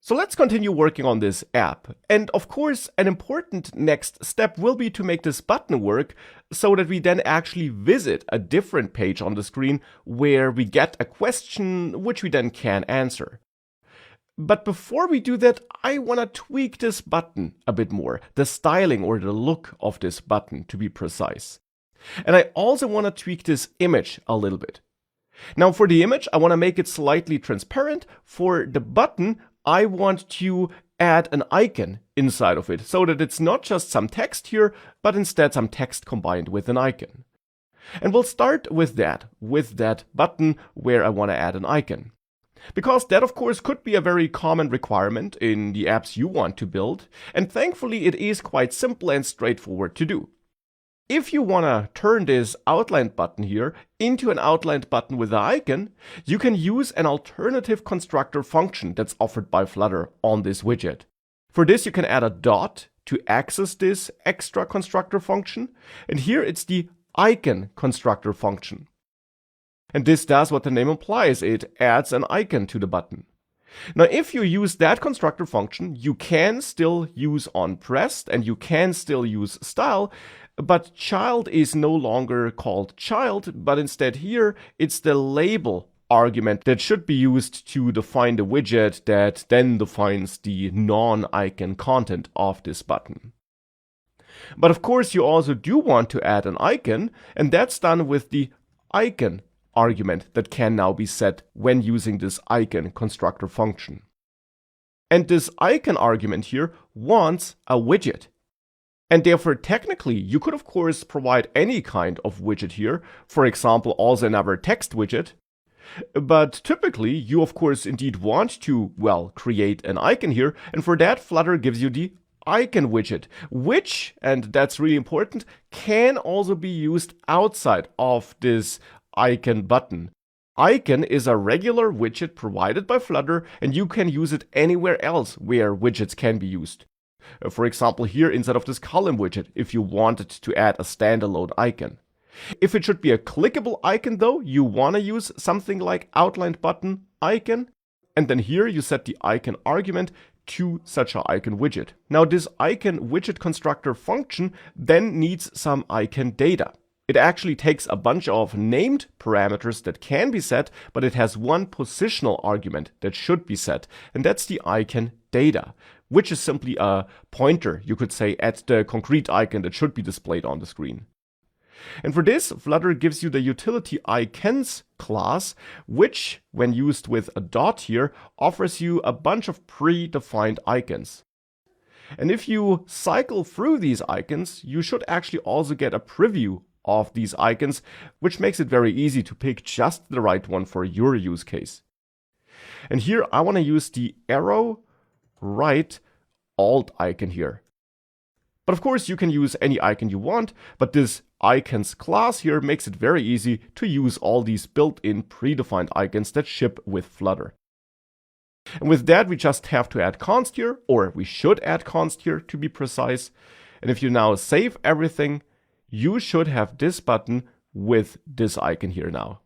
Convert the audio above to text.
So let's continue working on this app. And of course, an important next step will be to make this button work so that we then actually visit a different page on the screen where we get a question which we then can answer. But before we do that, I want to tweak this button a bit more, the styling or the look of this button to be precise. And I also want to tweak this image a little bit. Now for the image, I want to make it slightly transparent. For the button, I want to add an icon inside of it so that it's not just some text here, but instead some text combined with an icon. And we'll start with that button where I want to add an icon. Because that, of course, could be a very common requirement in the apps you want to build, and thankfully it is quite simple and straightforward to do. If you want to turn this outlined button here into an outlined button with an icon, you can use an alternative constructor function that's offered by Flutter on this widget. For this, you can add a dot to access this extra constructor function, and here it's the icon constructor function. And this does what the name implies, it adds an icon to the button. Now, if you use that constructor function, you can still use onPressed and you can still use style, but child is no longer called child, but instead here it's the label argument that should be used to define the widget that then defines the non-icon content of this button. But of course, you also do want to add an icon, and that's done with the icon argument that can now be set when using this icon constructor function. And this icon argument here wants a widget. And therefore, technically, you could of course provide any kind of widget here, for example, also another text widget. But typically, you of course indeed want to, well, create an icon here, and for that, Flutter gives you the icon widget, which, and that's really important, can also be used outside of this icon button. Icon is a regular widget provided by Flutter, and you can use it anywhere else where widgets can be used. For example, here inside of this column widget, if you wanted to add a standalone icon. If it should be a clickable icon though, you want to use something like outlined button icon, and then here you set the icon argument to such an icon widget. Now this icon widget constructor function then needs some icon data. It actually takes a bunch of named parameters that can be set, but it has one positional argument that should be set, and that's the icon data, which is simply a pointer, you could say, at the concrete icon that should be displayed on the screen. And for this, Flutter gives you the utility icons class, which, when used with a dot here, offers you a bunch of predefined icons. And if you cycle through these icons, you should actually also get a preview of these icons, which makes it very easy to pick just the right one for your use case. And here I want to use the arrow right alt icon here. But of course you can use any icon you want, but this icons class here makes it very easy to use all these built-in predefined icons that ship with Flutter. And with that, we just have to add const here, or we should add const here to be precise. And if you now save everything, you should have this button with this icon here now.